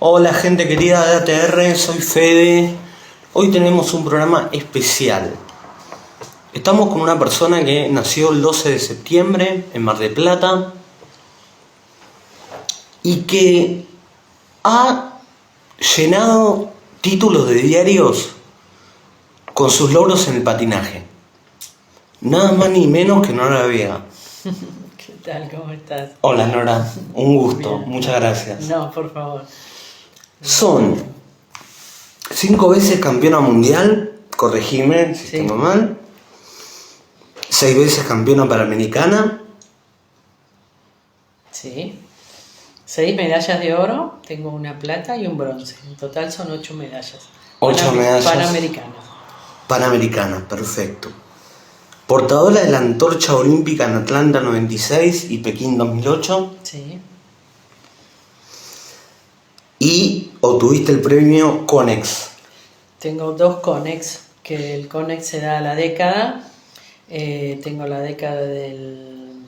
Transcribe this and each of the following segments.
Hola gente querida de ATR, soy Fede. Hoy tenemos un programa especial. Estamos con una persona que nació el 12 de septiembre en Mar del Plata y que ha llenado títulos de diarios con sus logros en el patinaje. Nada más ni menos que Nora Vega. ¿Qué tal? ¿Cómo estás? Hola Nora, un gusto, Bien. muchas gracias. No, por favor. Son 5 veces campeona mundial, corregime si Sí. tengo mal. 6 veces campeona panamericana. Sí. 6 medallas de oro, tengo una plata y un bronce. En total son 8 medallas. 8 medallas. Panamericanas. Panamericana, perfecto. Portadora de la antorcha olímpica en Atlanta 96 y Pekín 2008. Sí. Y obtuviste el premio Conex. Tengo 2 Conex, que el Conex se da a la década. Tengo la década del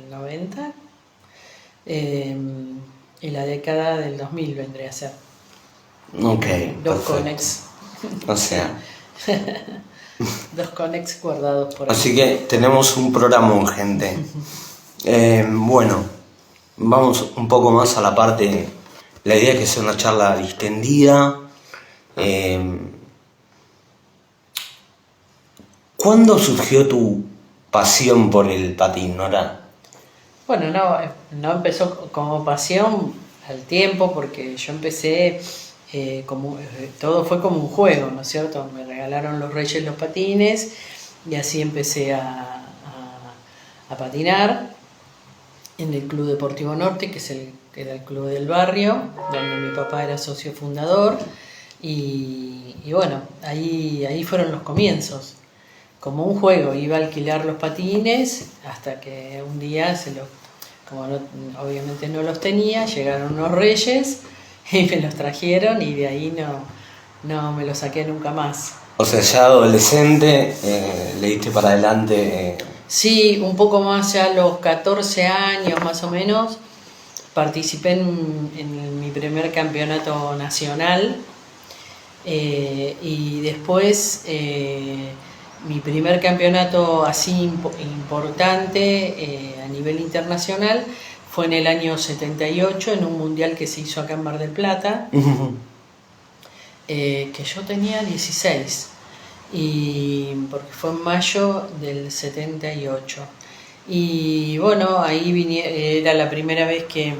90 y la década del 2000 vendría a ser. Ok, 2 perfecto. Conex. O sea, 2 Conex guardados por ahí. así que tenemos un programón, gente. Bueno, vamos un poco más a la parte. La idea es que sea una charla distendida. ¿Cuándo surgió tu pasión por el patín, Nora? Bueno, no empezó como pasión al tiempo, porque yo empecé todo fue como un juego, ¿no es cierto? Me regalaron los Reyes los patines y así empecé a patinar en el Club Deportivo Norte, que era el club del barrio, donde mi papá era socio fundador, y bueno, ahí fueron los comienzos. Como un juego, iba a alquilar los patines hasta que un día obviamente no los tenía, llegaron unos Reyes y me los trajeron, y de ahí no me los saqué nunca más. O sea, ya adolescente, le diste para adelante. Sí, un poco más, ya a los 14 años más o menos, participé en mi primer campeonato nacional, y después mi primer campeonato así importante a nivel internacional fue en el año 78, en un mundial que se hizo acá en Mar del Plata, que yo tenía 16, porque fue en mayo del 78. Y bueno, ahí era la primera vez que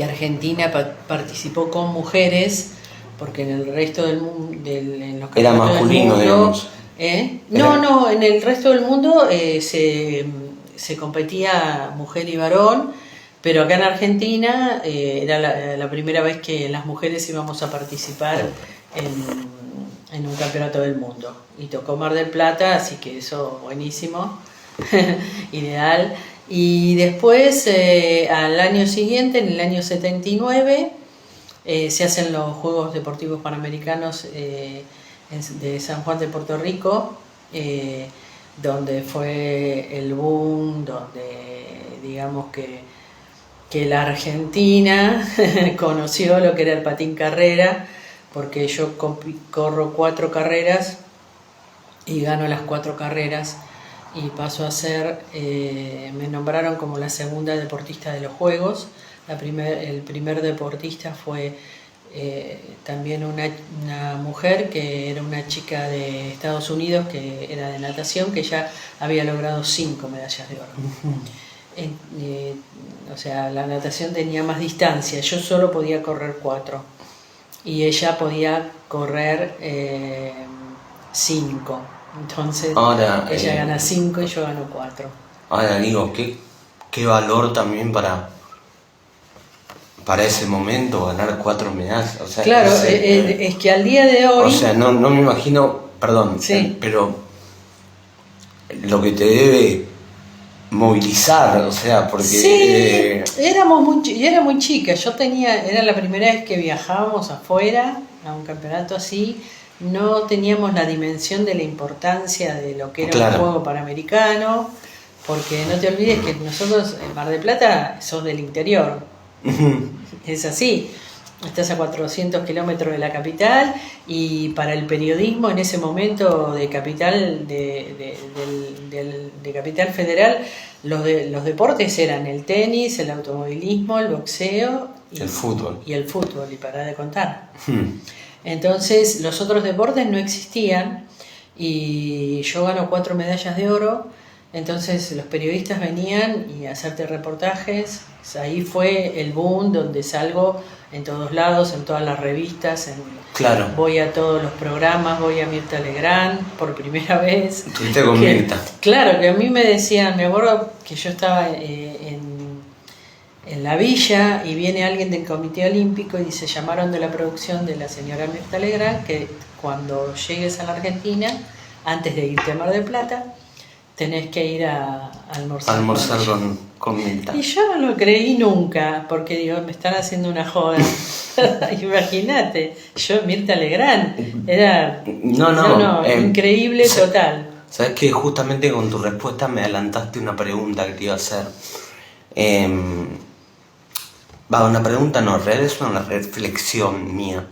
Argentina participó con mujeres, porque en el resto del mundo, en los Era campeonatos masculino, del mundo, digamos. No, en el resto del mundo se competía mujer y varón, pero acá en Argentina era la primera vez que las mujeres íbamos a participar en un campeonato del mundo. Y tocó Mar del Plata, así que eso buenísimo, ideal. Y después, al año siguiente, en el año 79, se hacen los Juegos Deportivos Panamericanos de San Juan de Puerto Rico, donde fue el boom, donde digamos que la Argentina conoció lo que era el patín carrera, porque yo corro 4 carreras y gano las 4 carreras, y paso a ser, me nombraron como la segunda deportista de los Juegos. El primer deportista fue también una mujer, que era una chica de Estados Unidos, que era de natación, que ya había logrado 5 medallas de oro. O sea, la natación tenía más distancia, yo solo podía correr 4 y ella podía correr 5. Entonces Ahora, ella gana 5 y yo gano 4. Ahora digo, qué valor también para ese momento ganar 4 medallas. O sea, Claro, es que al día de hoy... O sea, no me imagino, perdón, sí, pero lo que te debe movilizar, o sea, porque... Sí, yo era muy chica, era la primera vez que viajábamos afuera a un campeonato así, no teníamos la dimensión de la importancia de lo que era Claro. un juego panamericano, porque no te olvides que nosotros en Mar del Plata sos del interior, Es así. Estás a 400 kilómetros de la capital y para el periodismo en ese momento de capital de Capital Federal los deportes eran el tenis, el automovilismo, el boxeo el fútbol. Y el fútbol, y para de contar. Entonces los otros deportes no existían y yo gano 4 medallas de oro. Entonces los periodistas venían y a hacerte reportajes. Ahí fue el boom donde salgo en todos lados, en todas las revistas, Claro. Voy a todos los programas, voy a Mirta Legrand por primera vez. Estuviste con Mirta. Claro, que a mí me decían, me acuerdo que yo estaba en la villa y viene alguien del Comité Olímpico y dice, llamaron de la producción de la señora Mirta Legrand que cuando llegues a la Argentina, antes de irte a Mar del Plata, tenés que ir a almorzar. Almorzar con Mirta. Y yo no lo creí nunca, porque digo, me están haciendo una joda. Imagínate, yo Mirta Legrand, era increíble total. Sabes que justamente con tu respuesta me adelantaste una pregunta que te iba a hacer. Una pregunta no, en realidad es una reflexión mía,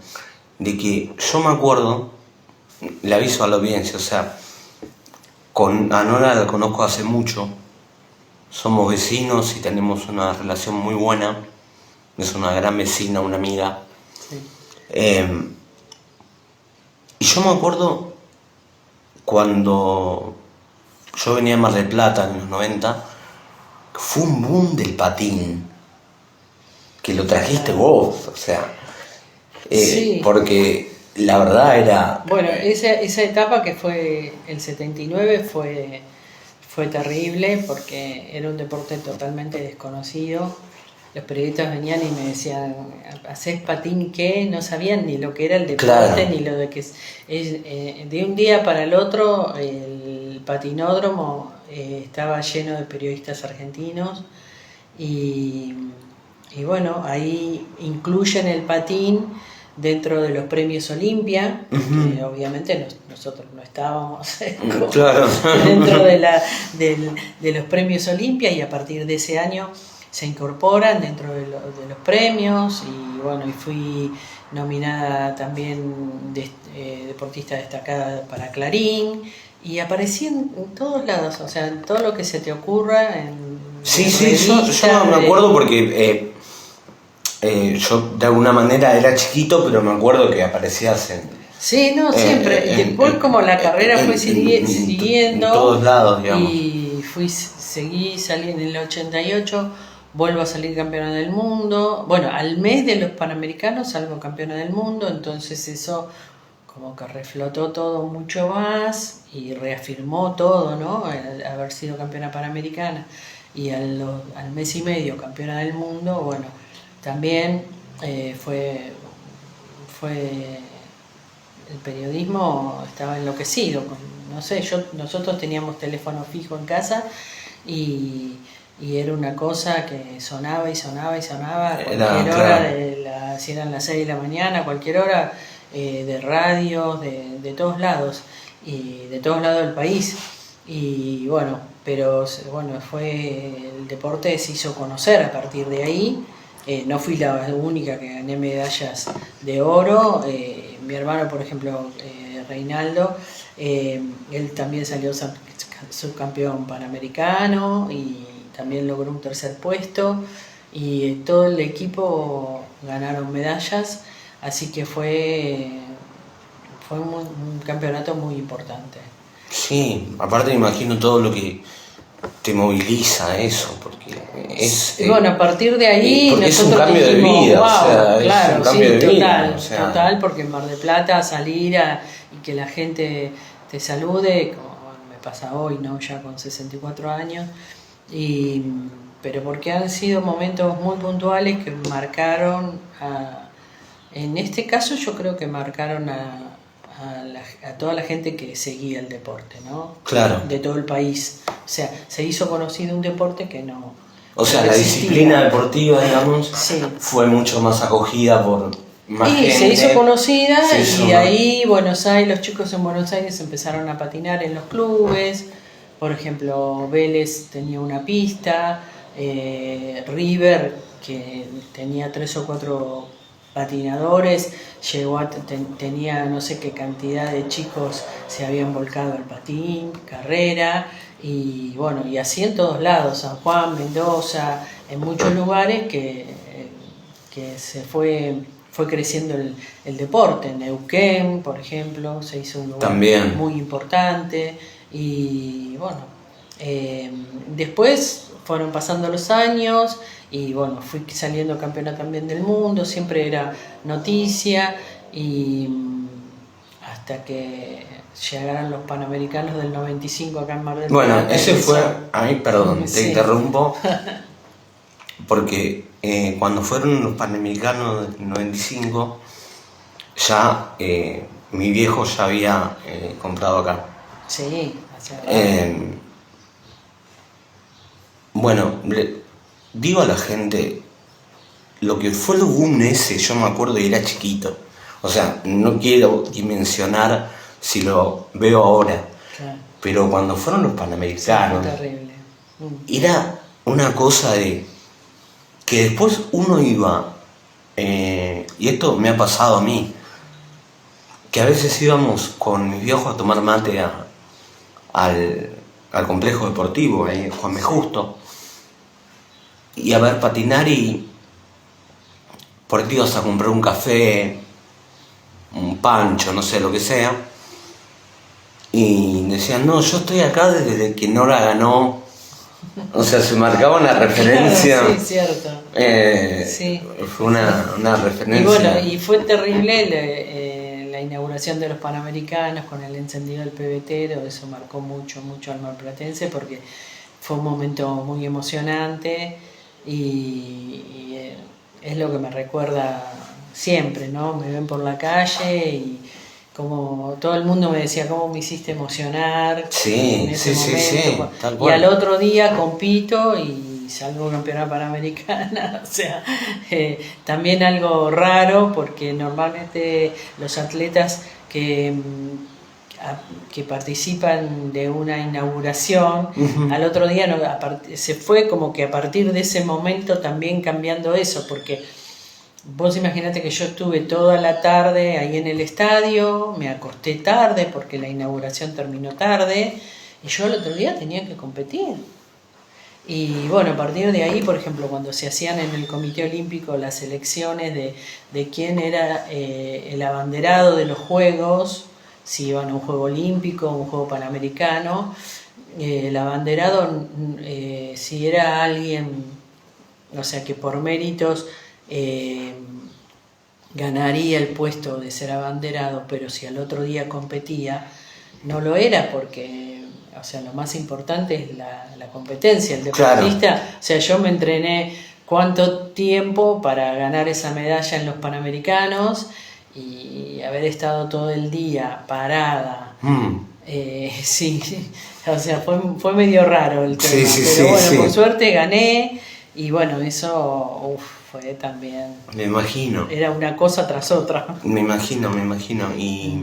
de que yo me acuerdo, le aviso a la audiencia, o sea, a Nora la conozco hace mucho, somos vecinos y tenemos una relación muy buena, es una gran vecina, una amiga. Sí. Y yo me acuerdo cuando yo venía a Mar del Plata en los 90, fue un boom del patín, que lo trajiste vos, o sea, sí. Porque la verdad era... Bueno, esa etapa que fue el 79 fue terrible porque era un deporte totalmente desconocido. Los periodistas venían y me decían, ¿hacés patín qué? No sabían ni lo que era el deporte, claro. Ni lo de que de un día para el otro el patinódromo estaba lleno de periodistas argentinos y bueno, ahí incluyen el patín dentro de los premios Olimpia, que obviamente nosotros no estábamos claro. dentro de los premios Olimpia, y a partir de ese año se incorporan dentro de los premios, y bueno, y fui nominada también deportista destacada para Clarín, y aparecí en todos lados, o sea, en todo lo que se te ocurra. Sí, yo me acuerdo porque yo de alguna manera era chiquito, pero me acuerdo que aparecías en... Sí, no, siempre. Después como la carrera fue siguiendo... En todos lados, digamos. Y seguí saliendo en el 88, vuelvo a salir campeona del mundo. Bueno, al mes de los Panamericanos salgo campeona del mundo, entonces eso como que reflotó todo mucho más y reafirmó todo, ¿no? El haber sido campeona panamericana y al mes y medio campeona del mundo, bueno, también fue el periodismo estaba enloquecido, no sé, nosotros teníamos teléfono fijo en casa y era una cosa que sonaba y sonaba y sonaba a cualquier hora, si eran las 6 de la mañana, a cualquier hora, de radios, de todos lados, y de todos lados del país. Y bueno, pero bueno, el deporte se hizo conocer a partir de ahí. No fui la única que gané medallas de oro. Mi hermano, por ejemplo, Reinaldo, él también salió subcampeón panamericano y también logró un 3er puesto, y todo el equipo ganaron medallas, así que fue un campeonato muy importante. Sí, aparte me imagino todo lo que te moviliza eso, porque es... bueno, a partir de ahí nosotros es un cambio dijimos, de vida, wow, o sea, claro, es un cambio de vida. O sea, total, porque en Mar del Plata salir y que la gente te salude, como me pasa hoy, ¿no? Ya con 64 años, pero porque han sido momentos muy puntuales que marcaron, en este caso yo creo que marcaron a toda la gente que seguía el deporte, ¿no? Claro. De todo el país. O sea, se hizo conocido un deporte que no... O sea, la disciplina deportiva, digamos, sí, fue mucho más acogida por más gente. Se hizo conocida y ahí los chicos en Buenos Aires empezaron a patinar en los clubes. Por ejemplo, Vélez tenía una pista, River que tenía 3 o 4 patinadores, tenía no sé qué cantidad de chicos se habían volcado al patín, carrera, y bueno, y así en todos lados, San Juan, Mendoza, en muchos lugares que se fue creciendo el deporte. En Neuquén, por ejemplo, se hizo un lugar también muy importante, y bueno, después fueron pasando los años y bueno, fui saliendo campeona también del mundo, siempre era noticia, y hasta que llegaron los Panamericanos del 95 acá en Mar del Plata. Bueno, ese fue, ay, perdón, te Sí. interrumpo, porque cuando fueron los Panamericanos del 95, ya mi viejo ya había comprado acá. Sí, hace rato. Bueno, digo a la gente, lo que fue el boom ese, yo me acuerdo y era chiquito. O sea, no quiero dimensionar si lo veo ahora, Claro. pero cuando fueron los Sí, Panamericanos, fue terrible. era una cosa de que después uno iba, y esto me ha pasado a mí, que a veces íbamos con mis viejos a tomar mate al complejo deportivo, ahí en Juan B. Justo, y a ver patinar, y por ahí te ibas a comprar un café, un pancho, no sé, lo que sea, y decían, no, yo estoy acá desde que Nora ganó. O sea, se marcaba una referencia. Sí, cierto. Sí. Fue una referencia. Y bueno, y fue terrible la inauguración de los Panamericanos con el encendido del pebetero. Eso marcó mucho al marplatense, porque fue un momento muy emocionante, y es lo que me recuerda siempre, ¿no? Me ven por la calle y como todo el mundo me decía, ¿cómo me hiciste emocionar? Sí, en ese sí, momento. tal Y cual. al otro día compito y salgo campeona panamericana. O sea, también algo raro, porque normalmente los atletas que participan de una inauguración, Ujú. al otro día se fue como que a partir de ese momento también cambiando eso, porque vos imaginate que yo estuve toda la tarde ahí en el estadio, me acosté tarde porque la inauguración terminó tarde, y yo al otro día tenía que competir. Y bueno, a partir de ahí, por ejemplo, cuando se hacían en el Comité Olímpico las elecciones de quién era el abanderado de los Juegos, si iban a un Juego Olímpico, un Juego Panamericano, el abanderado, si era alguien, o sea, que por méritos ganaría el puesto de ser abanderado, pero si al otro día competía, no lo era, porque, o sea, lo más importante es la competencia, el deportista. Claro. O sea, yo me entrené cuánto tiempo para ganar esa medalla en los Panamericanos, y haber estado todo el día parada. Sí, o sea, fue medio raro el tema, pero bueno, por suerte gané, y bueno, eso fue también... Me imagino. Era una cosa tras otra. Me imagino. Y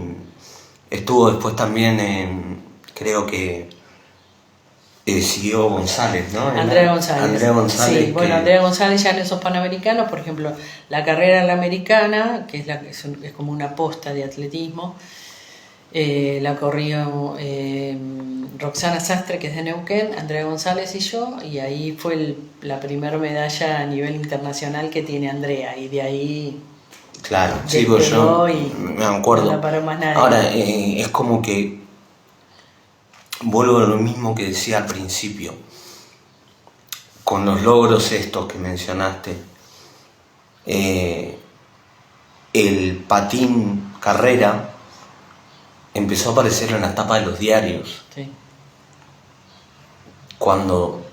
estuvo después también creo que siguió González, ¿no? Andrea González. Sí, bueno, que... Andrea González ya en esos Panamericanos, por ejemplo, la carrera en la americana, que es como una posta de atletismo, la corrió Roxana Sastre, que es de Neuquén, Andrea González y yo, y ahí fue la primera medalla a nivel internacional que tiene Andrea, y de ahí... Claro, sí, pues yo me acuerdo. No la paró más nadie. Ahora, es como que vuelvo a lo mismo que decía al principio, con los logros estos que mencionaste, el patín carrera empezó a aparecer en la tapa de los diarios. Sí. Cuando,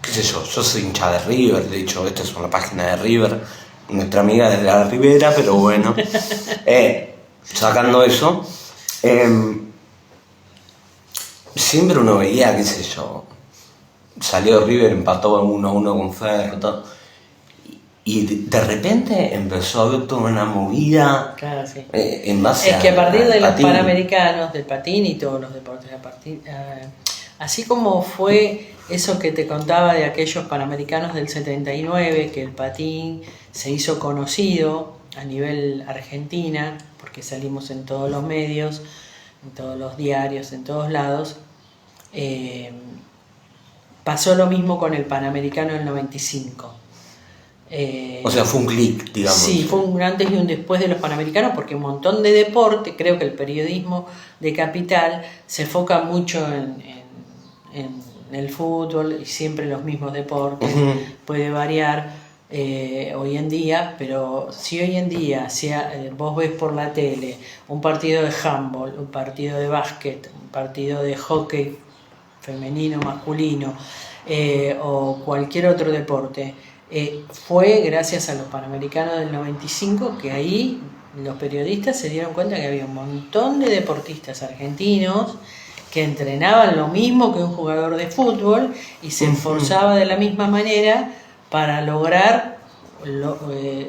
qué sé yo soy hincha de River, de hecho esta es una página de River, nuestra amiga de la Ribera, pero bueno, sacando eso, siempre uno veía, qué sé yo, salió River, empató 1-1 con Ferro, todo, y de repente empezó a haber toda una movida. Claro, sí. En base es que a partir de los patín. Panamericanos, del patín y todos los deportes, Así como fue eso que te contaba de aquellos Panamericanos del 79, que el patín se hizo conocido a nivel Argentina, porque salimos en todos los medios, en todos los diarios, en todos lados, pasó lo mismo con el Panamericano del 95. O sea, fue un clic, digamos. Sí, fue un antes y un después de los Panamericanos, porque un montón de deporte, creo que el periodismo de Capital se enfoca mucho en el fútbol y siempre los mismos deportes, puede variar hoy en día, pero si hoy en día vos ves por la tele un partido de handball, un partido de básquet, un partido de hockey femenino, masculino, o cualquier otro deporte, fue gracias a los Panamericanos del 95 que ahí los periodistas se dieron cuenta que había un montón de deportistas argentinos que entrenaban lo mismo que un jugador de fútbol y se esforzaba de la misma manera para lograr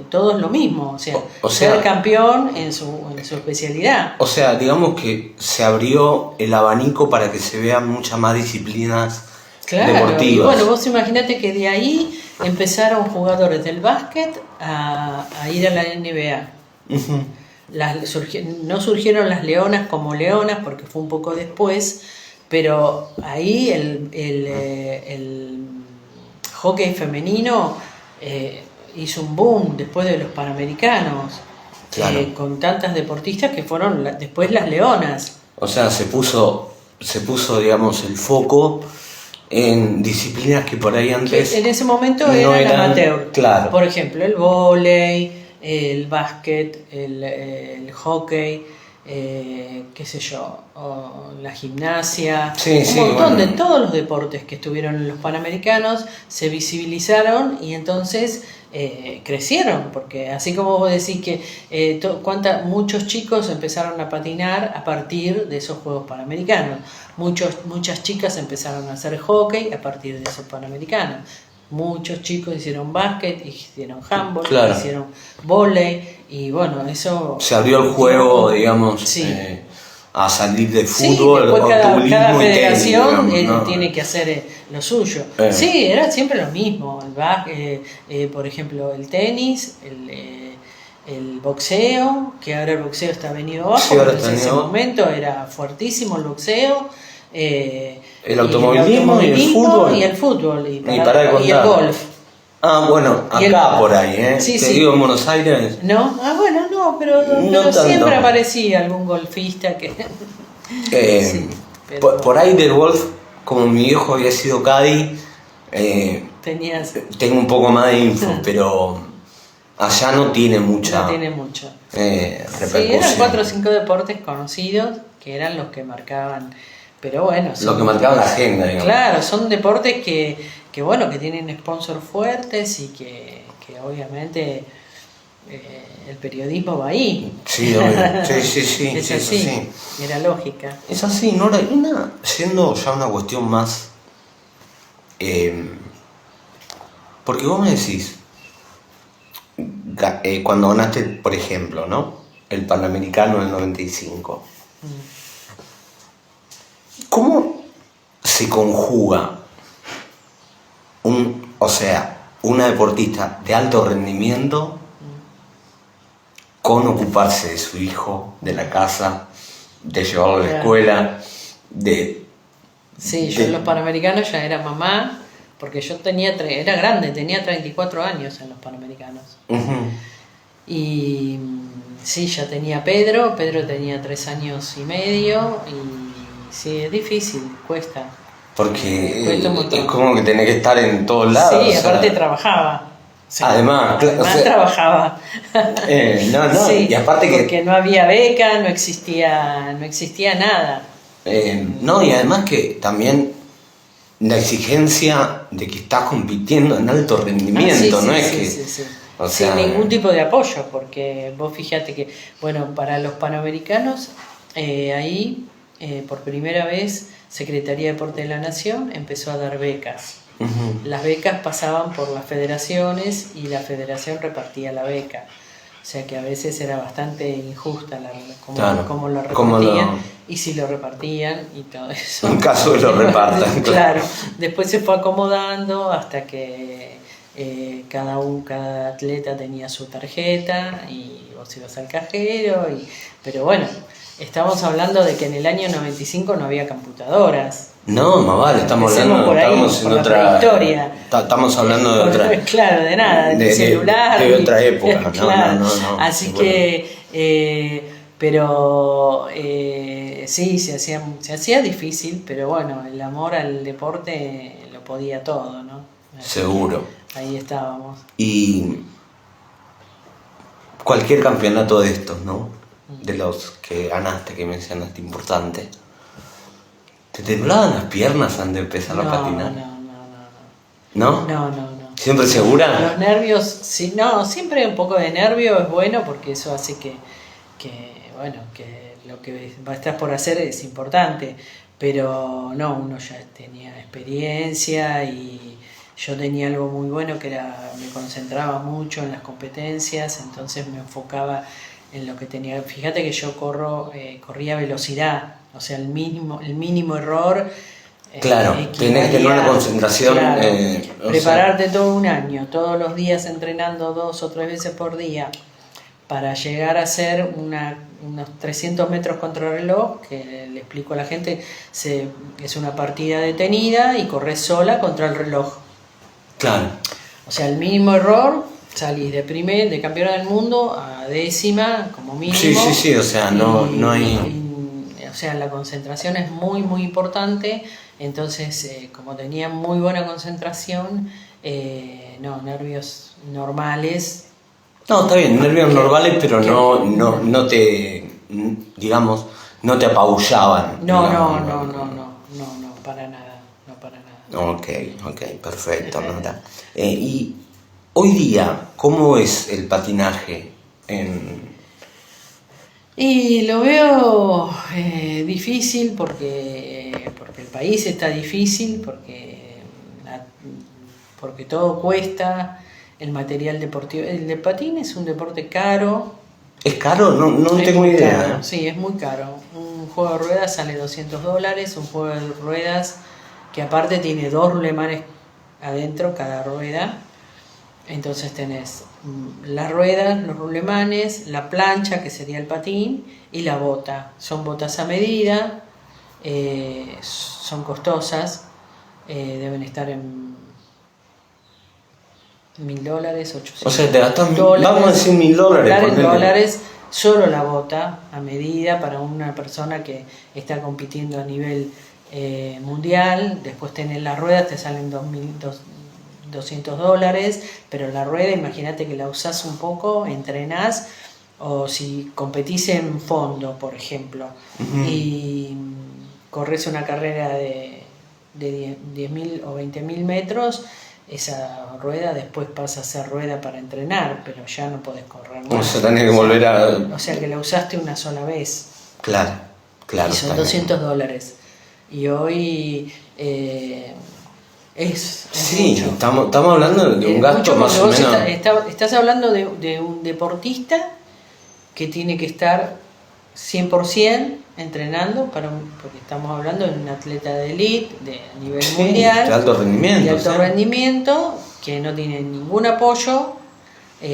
todos lo mismo, o sea, ser campeón en su especialidad. O sea, digamos que se abrió el abanico para que se vean muchas más disciplinas deportivas. Y bueno, vos imaginate que de ahí empezaron jugadores del básquet a ir a la NBA. No surgieron las leonas como leonas porque fue un poco después, pero ahí el hockey femenino hizo un boom después de los Panamericanos, con tantas deportistas que fueron después las leonas. O sea, se puso digamos el foco en disciplinas que por ahí antes que en ese momento no eran amateur. Claro. Por ejemplo, el vóley, el básquet, el hockey, qué sé yo, o la gimnasia, un montón de todos los deportes que estuvieron en los Panamericanos se visibilizaron y entonces crecieron, porque así como vos decís que muchos chicos empezaron a patinar a partir de esos Juegos Panamericanos, muchas chicas empezaron a hacer hockey a partir de esos Panamericanos, muchos chicos hicieron básquet, hicieron handball, hicieron vóley, y bueno, eso se abrió el juego, digamos, a salir de fútbol, o cada federación tenis, digamos, tiene que hacer lo suyo. Sí, era siempre lo mismo, por ejemplo, el tenis, el boxeo, que ahora el boxeo está venido abajo, pero en ese momento era fuertísimo el boxeo. El automovilismo y el fútbol. Y el golf. Ah, bueno, acá por ahí, Te digo en Buenos Aires. ¿No? Ah, bueno, no, pero siempre aparecía algún golfista que... por ahí del golf, como mi viejo había sido caddy, tengo un poco más de info, pero allá no tiene mucha repercusión. Eran 4 o 5 deportes conocidos que eran los que marcaban, pero bueno, lo que marcaban la agenda, digamos. Claro, son deportes que bueno, que tienen sponsors fuertes y que obviamente el periodismo va ahí. Sí, sí, es así. Era lógica. Es así, ¿no? Siendo ya una cuestión más, porque vos me decís, cuando ganaste, por ejemplo, ¿no? El Panamericano del 95. ¿Cómo se conjuga una deportista de alto rendimiento con ocuparse de su hijo, de la casa, de llevarlo a la escuela, yo en los Panamericanos ya era mamá, porque yo era grande, tenía 34 años en los Panamericanos. Y sí, ya tenía Pedro tenía 3 años y medio, y sí, es difícil, cuesta. Porque es como que tenés que estar en todos lados. Sí, aparte trabajaba. Además trabajaba. Y aparte porque no había beca, no existía nada. Y además que también la exigencia de que estás compitiendo en alto rendimiento, Sin ningún tipo de apoyo, porque vos fíjate que, bueno, para los Panamericanos, ahí por primera vez Secretaría de Deporte de la Nación empezó a dar becas. Las becas pasaban por las federaciones y la federación repartía la beca. sea que a veces era bastante injusta Claro, como lo cómo repartían lo- y si lo repartían y todo eso. En caso de lo repartan, Claro, después se fue acomodando hasta que cada atleta tenía su tarjeta y vos ibas al cajero, pero bueno, estamos hablando de que en el año 95 no había computadoras. No, más vale, estamos Empecemos hablando, por ahí, estamos en por la otra. prehistoria. Estamos hablando de otra. Claro, de nada, de celular. De otra época, no, Claro. no. Así Bueno. que, pero sí, se hacía difícil, pero bueno, el amor al deporte lo podía todo, ¿no? Seguro. Ahí estábamos. Y cualquier campeonato de estos, ¿no? De los que ganaste, que mencionaste, importante. ¿Te temblaban las piernas antes de empezar a patinar? No. ¿No? ¿Siempre segura? Los nervios, sí, no, siempre un poco de nervio es bueno porque eso hace que lo que estás por hacer es importante, pero no, uno ya tenía experiencia y yo tenía algo muy bueno que era, me concentraba mucho en las competencias, entonces me enfocaba en lo que tenía. Fíjate que yo corría velocidad, o sea, el mínimo error. Claro, tenés que tener una concentración. Claro, O prepararte todo un año, todos los días entrenando 2 o 3 veces por día para llegar a hacer unos 300 metros contra reloj, que le explico a la gente, es una partida detenida y corres sola contra el reloj. Claro. O sea, el mínimo error, salís de campeona del mundo a décima como mínimo. Sí, o sea, no hay. O sea, la concentración es muy, muy importante. Entonces, como tenía muy buena concentración, nervios normales. No, está bien, nervios normales, pero no te, digamos, no te apabullaban. No, para nada, no para nada. Ok, perfecto, Nora. Y hoy día, ¿cómo es el patinaje Y lo veo difícil porque el país está difícil, porque todo cuesta, el material deportivo. El de patín es un deporte caro. ¿Es caro? No Es tengo muy idea. caro, sí, es muy caro. Un juego de ruedas sale $200, un juego de ruedas que aparte tiene 2 rulemanes adentro cada rueda. Entonces tenés las ruedas, los rulemanes, la plancha, que sería el patín, y la bota. Son botas a medida, son costosas, deben estar en $1.000, 800. O sea, te gastas, dólares, vamos a decir $1.000. $1.000, solo la bota a medida para una persona que está compitiendo a nivel mundial. Después tenés las ruedas, te salen $200, pero la rueda, imagínate que la usás un poco, entrenás, o si competís en fondo, por ejemplo, y corres una carrera de 10.000 o 20.000 metros, esa rueda después pasa a ser rueda para entrenar, pero ya no podés correr más. O sea, tenés que volver a. O sea que la usaste una sola vez. Claro. Y son $200. Y hoy es sí, mucho. estamos hablando de un gasto más o menos. Estás hablando de un deportista que tiene que estar 100% entrenando, porque estamos hablando de un atleta de élite, de nivel mundial, de alto rendimiento. Rendimiento, que no tiene ningún apoyo.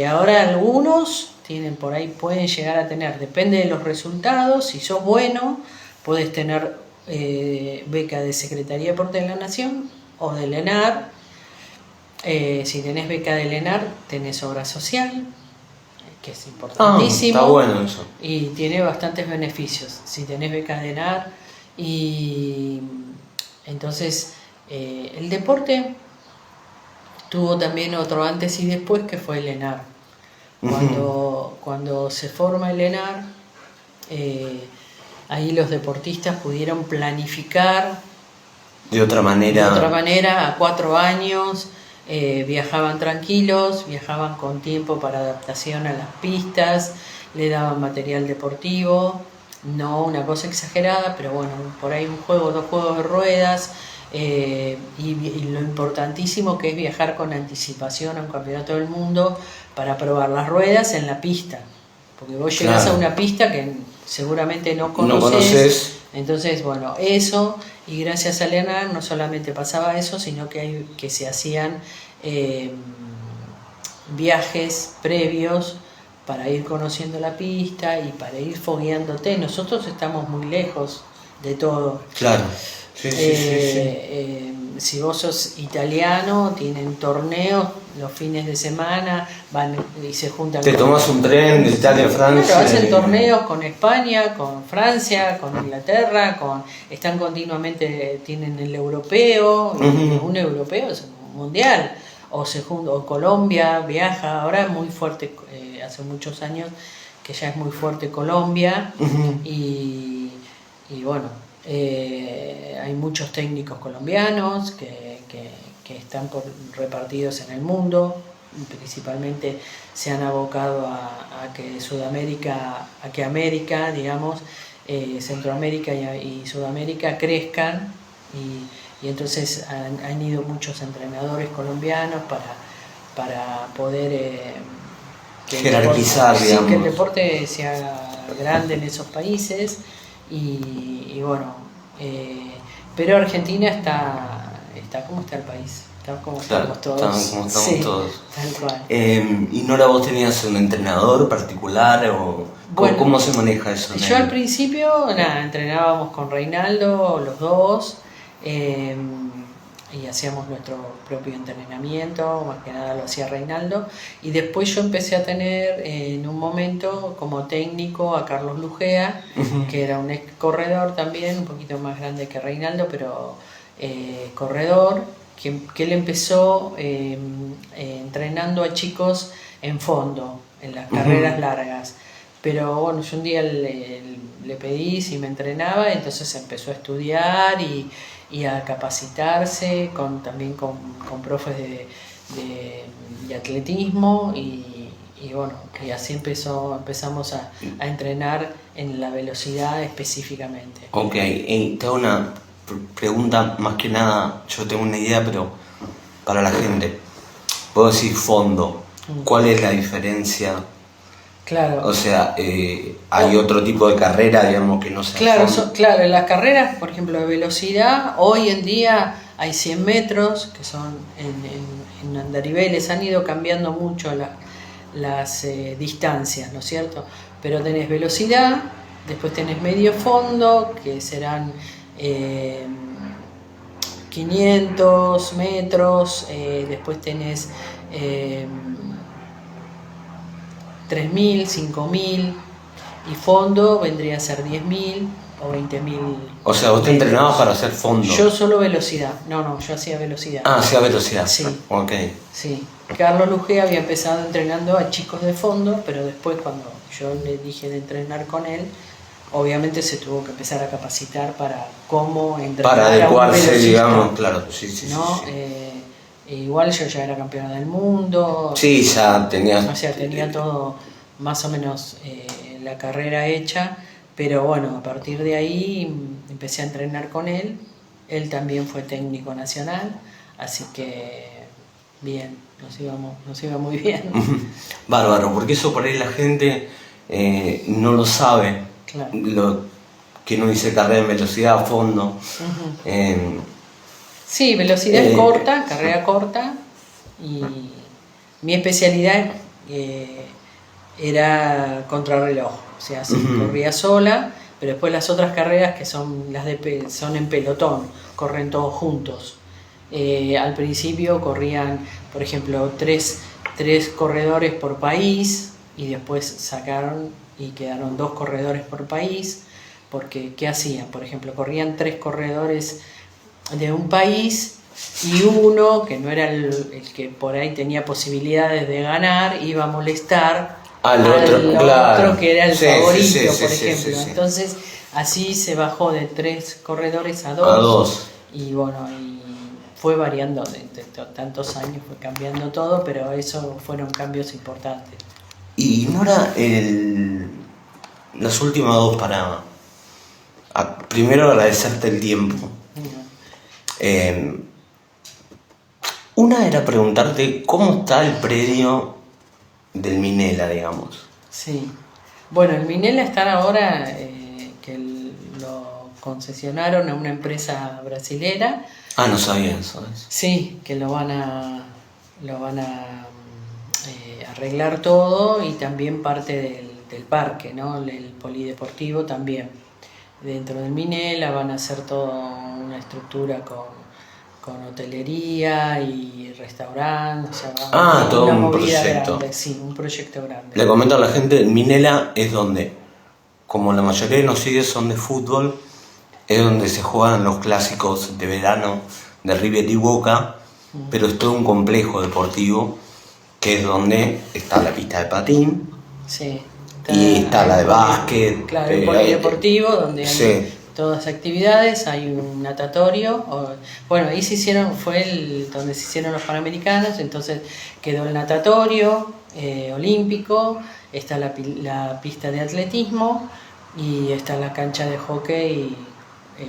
Ahora algunos por ahí pueden llegar a tener, depende de los resultados, si sos bueno, puedes tener beca de Secretaría de Deporte de la Nación o del ENAR. Si tenés beca del ENAR, tenés obra social, que es importantísimo. Está bueno eso. Y tiene bastantes beneficios. Si tenés becas de ENAR, y entonces el deporte tuvo también otro antes y después, que fue el ENAR. Cuando se forma el ENAR, ahí los deportistas pudieron planificar de otra manera a 4 años. Viajaban tranquilos, viajaban con tiempo para adaptación a las pistas, le daban material deportivo, no una cosa exagerada, pero bueno, por ahí 2 juegos de ruedas, y lo importantísimo que es viajar con anticipación a un campeonato del mundo para probar las ruedas en la pista, porque vos llegás a una pista que seguramente no conoces. Entonces, bueno, eso, y gracias a Leonard no solamente pasaba eso, sino que se hacían viajes previos para ir conociendo la pista y para ir fogueándote. Nosotros estamos muy lejos de todo. Claro. Si vos sos italiano, tienen torneos los fines de semana, van y se juntan. Te tomas un tren de Italia a Francia. Claro, hacen torneos con España, con Francia, con Inglaterra, están continuamente, tienen el europeo, un europeo es un mundial, o Colombia viaja, ahora es muy fuerte, hace muchos años que ya es muy fuerte Colombia, y bueno, hay muchos técnicos colombianos que están repartidos en el mundo, principalmente se han abocado a que América, digamos, Centroamérica y Sudamérica crezcan, y entonces han ido muchos entrenadores colombianos para poder jerarquizar, digamos. que el deporte sea grande en esos países. Y bueno, pero Argentina está como está el país, está como estamos todos. Como estamos todos. Tal cual. ¿Y Nora, vos tenías un entrenador particular o cómo se maneja eso? Yo al principio entrenábamos con Reinaldo los dos, y hacíamos nuestro propio entrenamiento, más que nada lo hacía Reinaldo, y después yo empecé a tener en un momento como técnico a Carlos Lugea, que era un ex corredor también, un poquito más grande que Reinaldo, pero corredor, que él empezó entrenando a chicos en fondo, en las carreras largas. Pero bueno, yo un día le pedí si me entrenaba, entonces empezó a estudiar y a capacitarse también con profes de atletismo, y bueno, y así empezamos a entrenar en la velocidad específicamente. Ok, te hago una pregunta, más que nada, yo tengo una idea, pero para la gente, puedo decir fondo, ¿cuál es la diferencia? Claro. O sea, hay otro tipo de carrera, digamos, que no sea Claro, en las carreras, por ejemplo, de velocidad, hoy en día hay 100 metros, que son en andariveles, han ido cambiando mucho las distancias, ¿no es cierto? Pero tenés velocidad, después tenés medio fondo, que serán 500 metros, después tenés 3.000, 5.000, y fondo vendría a ser 10.000 o 20.000. O sea, vos te entrenabas para hacer fondo. Yo solo velocidad. No, yo hacía velocidad. Ah, hacía velocidad. Sí. Ok. Sí. Carlos Lugea había empezado entrenando a chicos de fondo, pero después cuando yo le dije de entrenar con él, obviamente se tuvo que empezar a capacitar para cómo entrenar. Para adecuarse, digamos, claro. Sí, ¿no? Igual yo ya era campeona del mundo. Sí, ya tenía. O sea, tenía todo más o menos la carrera hecha, pero bueno, a partir de ahí empecé a entrenar con él. Él también fue técnico nacional, así que bien, nos iba muy bien. Bárbaro, porque eso por ahí la gente no lo sabe. Claro. Que no dice carrera en velocidad a fondo. Sí, velocidad corta, carrera corta, y mi especialidad era contrarreloj, o sea, corría sola, pero después las otras carreras que son son en pelotón, corren todos juntos. Al principio corrían, por ejemplo, tres corredores por país, y después sacaron y quedaron 2 corredores por país, porque ¿qué hacían? Por ejemplo, corrían 3 corredores de un país, y uno que no era el que por ahí tenía posibilidades de ganar iba a molestar al otro que era el favorito, por ejemplo. Entonces así se bajó de 3 corredores a 2. Y bueno, y fue variando, de tantos años fue cambiando todo, pero eso fueron cambios importantes. Y Nora, las últimas 2 para primero agradecerte el tiempo. Una era preguntarte cómo está el predio del Minela, digamos. Sí. Bueno, el Minela está ahora que lo concesionaron a una empresa brasilera. Ah, no sabía eso. Sí, que lo van a arreglar todo y también parte del parque, ¿no? El polideportivo también. Dentro del Minela van a hacer toda una estructura con hotelería y restaurante, o sea, todo una un movida proyecto. grande, sí, un proyecto grande. Le comento a la gente, el Minela es donde, como la mayoría de los sitios son de fútbol, es donde se juegan los clásicos de verano de River y Boca, pero es todo un complejo deportivo que es donde está la pista de patín, Sí, y está la de básquet. Claro, el polideportivo donde hay sí. todas actividades, hay un natatorio, bueno, ahí fue donde se hicieron los Panamericanos, entonces quedó el natatorio olímpico, está la pista de atletismo y está la cancha de hockey.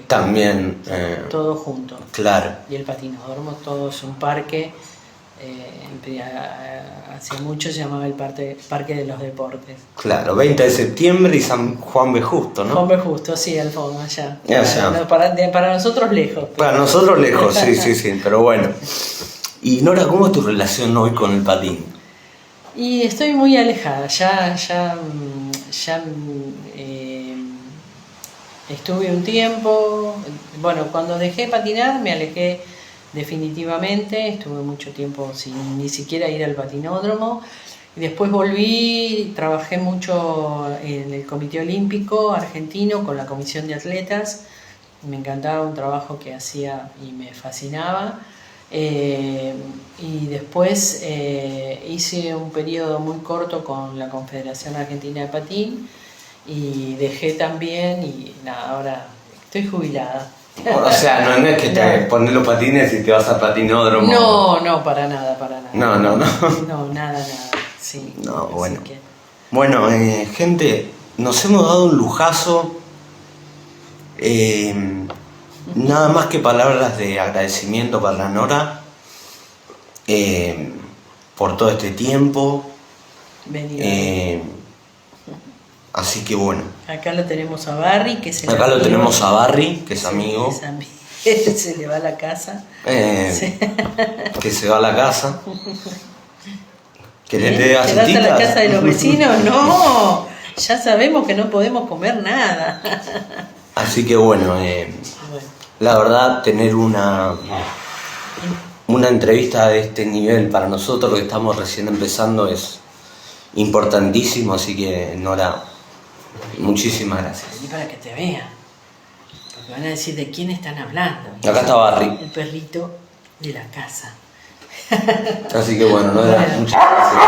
También. Todo junto. Claro. Y el patinódromo, todo es un parque. Hace mucho se llamaba el Parque de los Deportes. Claro, 20 de septiembre y San Juan B. Justo, ¿no? Juan B. Justo, sí, al fondo, allá. Allá. Para nosotros lejos. Pero... Para nosotros lejos, sí, pero bueno. Y Nora, ¿cómo es tu relación hoy con el patín? Y estoy muy alejada, ya estuve un tiempo, bueno, cuando dejé patinar me alejé definitivamente, estuve mucho tiempo sin ni siquiera ir al patinódromo, y después volví, trabajé mucho en el Comité Olímpico Argentino con la Comisión de Atletas, me encantaba un trabajo que hacía y me fascinaba. Y después hice un periodo muy corto con la Confederación Argentina de Patín y dejé también y nada, ahora estoy jubilada. O sea, no es que te pones los patines y te vas al patinódromo. No, para nada. No. No, nada, sí. No, bueno. Que... Bueno, gente, nos hemos dado un lujazo. Nada más que palabras de agradecimiento para la Nora por todo este tiempo. Así que bueno. Acá lo tenemos a Barry, que es Acá lo tenemos a Barry, que es amigo. Se le va a la casa. Sí. Que se va a la casa. Que le dé ¿Te vas a la casa de los vecinos? No, ya sabemos que no podemos comer nada. Así que bueno, la verdad tener una entrevista de este nivel para nosotros que estamos recién empezando es importantísimo, así que Nora, muchísimas gracias. Y para que te vean, porque van a decir de quién están hablando. Acá está Barry. El perrito de la casa. Así que bueno, Nora, muchas gracias.